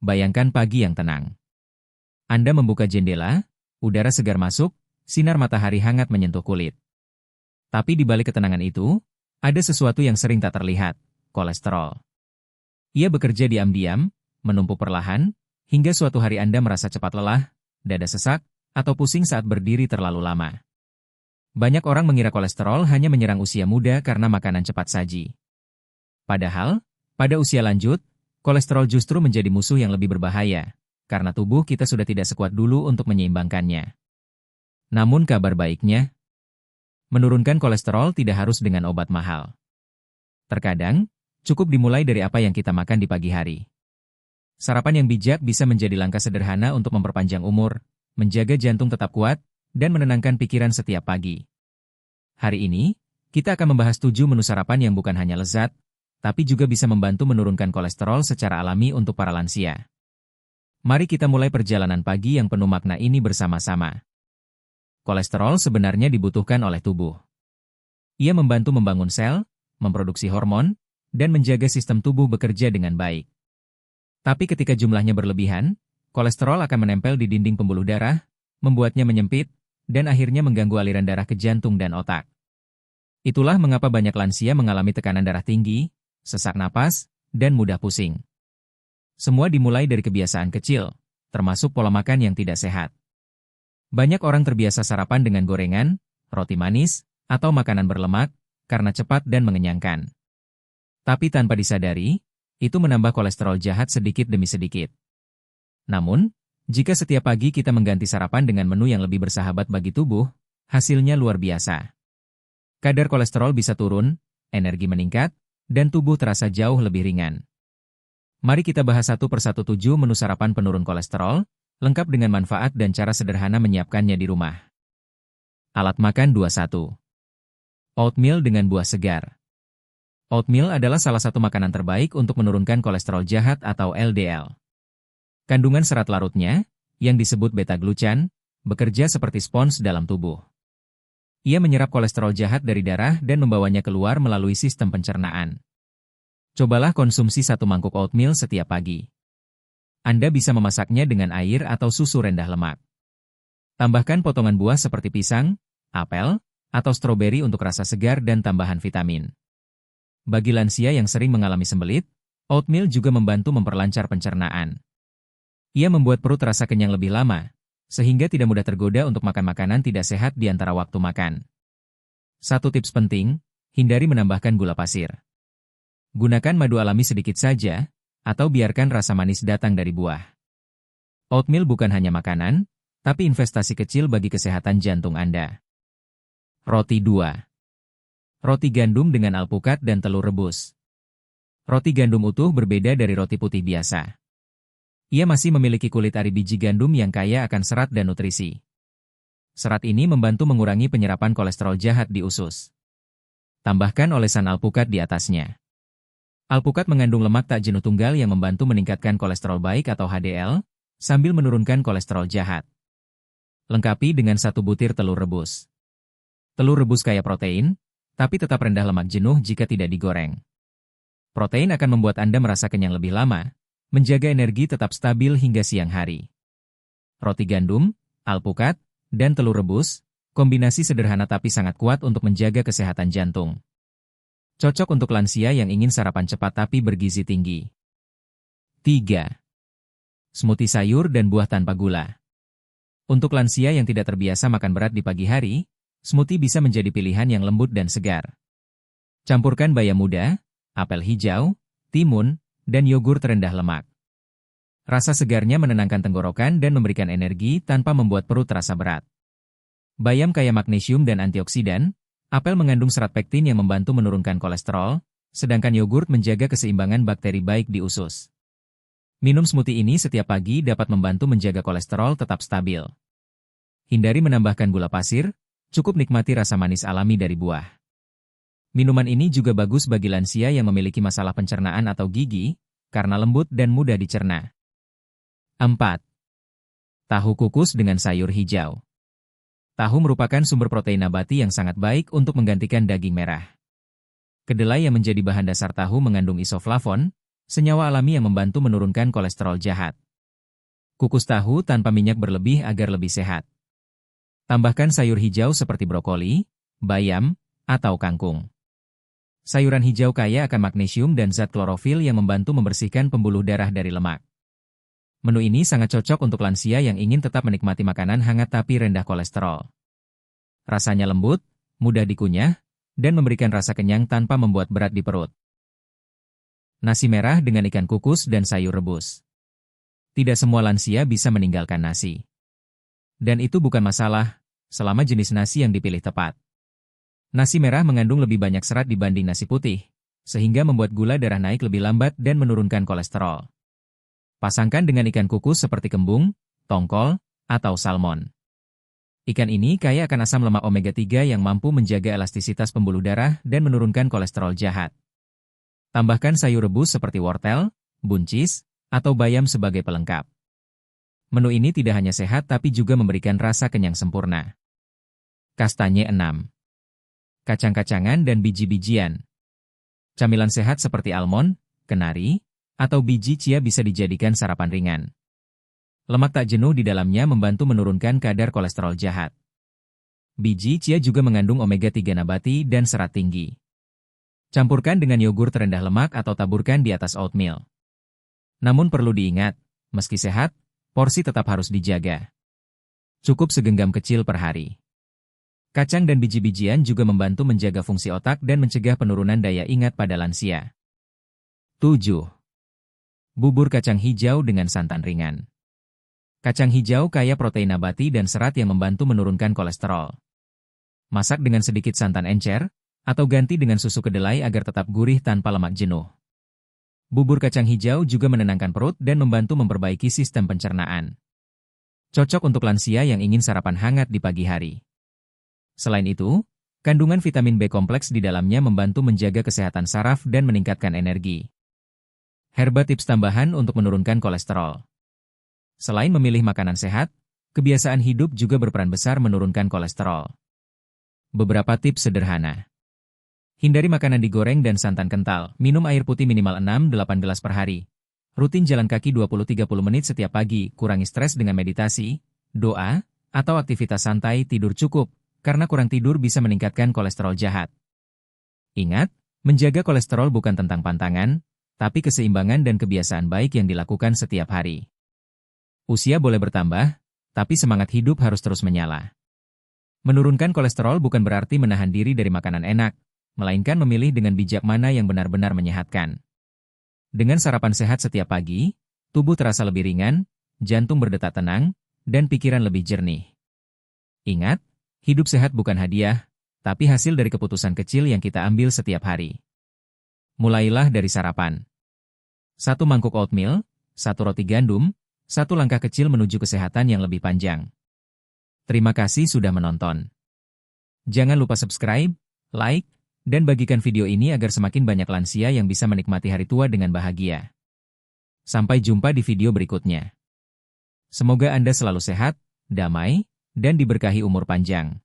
bayangkan pagi yang tenang. Anda membuka jendela, udara segar masuk, sinar matahari hangat menyentuh kulit. Tapi di balik ketenangan itu, ada sesuatu yang sering tak terlihat, kolesterol. Ia bekerja diam-diam, menumpuk perlahan, hingga suatu hari Anda merasa cepat lelah, dada sesak, atau pusing saat berdiri terlalu lama. Banyak orang mengira kolesterol hanya menyerang usia muda karena makanan cepat saji. Padahal, pada usia lanjut, kolesterol justru menjadi musuh yang lebih berbahaya, karena tubuh kita sudah tidak sekuat dulu untuk menyeimbangkannya. Namun kabar baiknya, menurunkan kolesterol tidak harus dengan obat mahal. Terkadang, cukup dimulai dari apa yang kita makan di pagi hari. Sarapan yang bijak bisa menjadi langkah sederhana untuk memperpanjang umur, menjaga jantung tetap kuat, dan menenangkan pikiran setiap pagi. Hari ini, kita akan membahas 7 menu sarapan yang bukan hanya lezat, tapi juga bisa membantu menurunkan kolesterol secara alami untuk para lansia. Mari kita mulai perjalanan pagi yang penuh makna ini bersama-sama. Kolesterol sebenarnya dibutuhkan oleh tubuh. Ia membantu membangun sel, memproduksi hormon, dan menjaga sistem tubuh bekerja dengan baik. Tapi ketika jumlahnya berlebihan, kolesterol akan menempel di dinding pembuluh darah, membuatnya menyempit, dan akhirnya mengganggu aliran darah ke jantung dan otak. Itulah mengapa banyak lansia mengalami tekanan darah tinggi, sesak napas, dan mudah pusing. Semua dimulai dari kebiasaan kecil, termasuk pola makan yang tidak sehat. Banyak orang terbiasa sarapan dengan gorengan, roti manis, atau makanan berlemak, karena cepat dan mengenyangkan. Tapi tanpa disadari, itu menambah kolesterol jahat sedikit demi sedikit. Namun, jika setiap pagi kita mengganti sarapan dengan menu yang lebih bersahabat bagi tubuh, hasilnya luar biasa. Kadar kolesterol bisa turun, energi meningkat, dan tubuh terasa jauh lebih ringan. Mari kita bahas satu persatu 7 menu sarapan penurun kolesterol, lengkap dengan manfaat dan cara sederhana menyiapkannya di rumah. Alat makan 21. Oatmeal dengan buah segar. Oatmeal adalah salah satu makanan terbaik untuk menurunkan kolesterol jahat atau LDL. Kandungan serat larutnya, yang disebut beta-glucan, bekerja seperti spons dalam tubuh. Ia menyerap kolesterol jahat dari darah dan membawanya keluar melalui sistem pencernaan. Cobalah konsumsi 1 mangkuk oatmeal setiap pagi. Anda bisa memasaknya dengan air atau susu rendah lemak. Tambahkan potongan buah seperti pisang, apel, atau stroberi untuk rasa segar dan tambahan vitamin. Bagi lansia yang sering mengalami sembelit, oatmeal juga membantu memperlancar pencernaan. Ia membuat perut terasa kenyang lebih lama, sehingga tidak mudah tergoda untuk makan makanan tidak sehat di antara waktu makan. Satu tips penting, hindari menambahkan gula pasir. Gunakan madu alami sedikit saja, atau biarkan rasa manis datang dari buah. Oatmeal bukan hanya makanan, tapi investasi kecil bagi kesehatan jantung Anda. Roti 2. Roti gandum dengan alpukat dan telur rebus. Roti gandum utuh berbeda dari roti putih biasa. Ia masih memiliki kulit ari biji gandum yang kaya akan serat dan nutrisi. Serat ini membantu mengurangi penyerapan kolesterol jahat di usus. Tambahkan olesan alpukat di atasnya. Alpukat mengandung lemak tak jenuh tunggal yang membantu meningkatkan kolesterol baik atau HDL, sambil menurunkan kolesterol jahat. Lengkapi dengan 1 butir telur rebus. Telur rebus kaya protein, tapi tetap rendah lemak jenuh jika tidak digoreng. Protein akan membuat Anda merasa kenyang lebih lama, menjaga energi tetap stabil hingga siang hari. Roti gandum, alpukat, dan telur rebus, kombinasi sederhana tapi sangat kuat untuk menjaga kesehatan jantung. Cocok untuk lansia yang ingin sarapan cepat tapi bergizi tinggi. 3. Smoothie sayur dan buah tanpa gula. Untuk lansia yang tidak terbiasa makan berat di pagi hari, smoothie bisa menjadi pilihan yang lembut dan segar. Campurkan bayam muda, apel hijau, timun, dan yogurt rendah lemak. Rasa segarnya menenangkan tenggorokan dan memberikan energi tanpa membuat perut terasa berat. Bayam kaya magnesium dan antioksidan, apel mengandung serat pektin yang membantu menurunkan kolesterol, sedangkan yogurt menjaga keseimbangan bakteri baik di usus. Minum smoothie ini setiap pagi dapat membantu menjaga kolesterol tetap stabil. Hindari menambahkan gula pasir, cukup nikmati rasa manis alami dari buah. Minuman ini juga bagus bagi lansia yang memiliki masalah pencernaan atau gigi, karena lembut dan mudah dicerna. 4. Tahu kukus dengan sayur hijau. Tahu merupakan sumber protein nabati yang sangat baik untuk menggantikan daging merah. Kedelai yang menjadi bahan dasar tahu mengandung isoflavon, senyawa alami yang membantu menurunkan kolesterol jahat. Kukus tahu tanpa minyak berlebih agar lebih sehat. Tambahkan sayur hijau seperti brokoli, bayam, atau kangkung. Sayuran hijau kaya akan magnesium dan zat klorofil yang membantu membersihkan pembuluh darah dari lemak. Menu ini sangat cocok untuk lansia yang ingin tetap menikmati makanan hangat tapi rendah kolesterol. Rasanya lembut, mudah dikunyah, dan memberikan rasa kenyang tanpa membuat berat di perut. Nasi merah dengan ikan kukus dan sayur rebus. Tidak semua lansia bisa meninggalkan nasi. Dan itu bukan masalah, selama jenis nasi yang dipilih tepat. Nasi merah mengandung lebih banyak serat dibanding nasi putih, sehingga membuat gula darah naik lebih lambat dan menurunkan kolesterol. Pasangkan dengan ikan kukus seperti kembung, tongkol, atau salmon. Ikan ini kaya akan asam lemak omega 3 yang mampu menjaga elastisitas pembuluh darah dan menurunkan kolesterol jahat. Tambahkan sayur rebus seperti wortel, buncis, atau bayam sebagai pelengkap. Menu ini tidak hanya sehat tapi juga memberikan rasa kenyang sempurna. Kastanye 6. Kacang-kacangan dan biji-bijian. Camilan sehat seperti almond, kenari, atau biji chia bisa dijadikan sarapan ringan. Lemak tak jenuh di dalamnya membantu menurunkan kadar kolesterol jahat. Biji chia juga mengandung omega 3 nabati dan serat tinggi. Campurkan dengan yogurt rendah lemak atau taburkan di atas oatmeal. Namun perlu diingat, meski sehat, porsi tetap harus dijaga. Cukup segenggam kecil per hari. Kacang dan biji-bijian juga membantu menjaga fungsi otak dan mencegah penurunan daya ingat pada lansia. 7. Bubur kacang hijau dengan santan ringan. Kacang hijau kaya protein nabati dan serat yang membantu menurunkan kolesterol. Masak dengan sedikit santan encer, atau ganti dengan susu kedelai agar tetap gurih tanpa lemak jenuh. Bubur kacang hijau juga menenangkan perut dan membantu memperbaiki sistem pencernaan. Cocok untuk lansia yang ingin sarapan hangat di pagi hari. Selain itu, kandungan vitamin B kompleks di dalamnya membantu menjaga kesehatan saraf dan meningkatkan energi. Herba tips tambahan untuk menurunkan kolesterol. Selain memilih makanan sehat, kebiasaan hidup juga berperan besar menurunkan kolesterol. Beberapa tips sederhana. Hindari makanan digoreng dan santan kental. Minum air putih minimal 6-8 gelas per hari. Rutin jalan kaki 20-30 menit setiap pagi. Kurangi stres dengan meditasi, doa, atau aktivitas santai. Tidur cukup, karena kurang tidur bisa meningkatkan kolesterol jahat. Ingat, menjaga kolesterol bukan tentang pantangan, tapi keseimbangan dan kebiasaan baik yang dilakukan setiap hari. Usia boleh bertambah, tapi semangat hidup harus terus menyala. Menurunkan kolesterol bukan berarti menahan diri dari makanan enak, melainkan memilih dengan bijak mana yang benar-benar menyehatkan. Dengan sarapan sehat setiap pagi, tubuh terasa lebih ringan, jantung berdetak tenang, dan pikiran lebih jernih. Ingat, hidup sehat bukan hadiah, tapi hasil dari keputusan kecil yang kita ambil setiap hari. Mulailah dari sarapan. 1 mangkuk oatmeal, 1 roti gandum, 1 langkah kecil menuju kesehatan yang lebih panjang. Terima kasih sudah menonton. Jangan lupa subscribe, like, dan bagikan video ini agar semakin banyak lansia yang bisa menikmati hari tua dengan bahagia. Sampai jumpa di video berikutnya. Semoga Anda selalu sehat, damai, dan diberkahi umur panjang.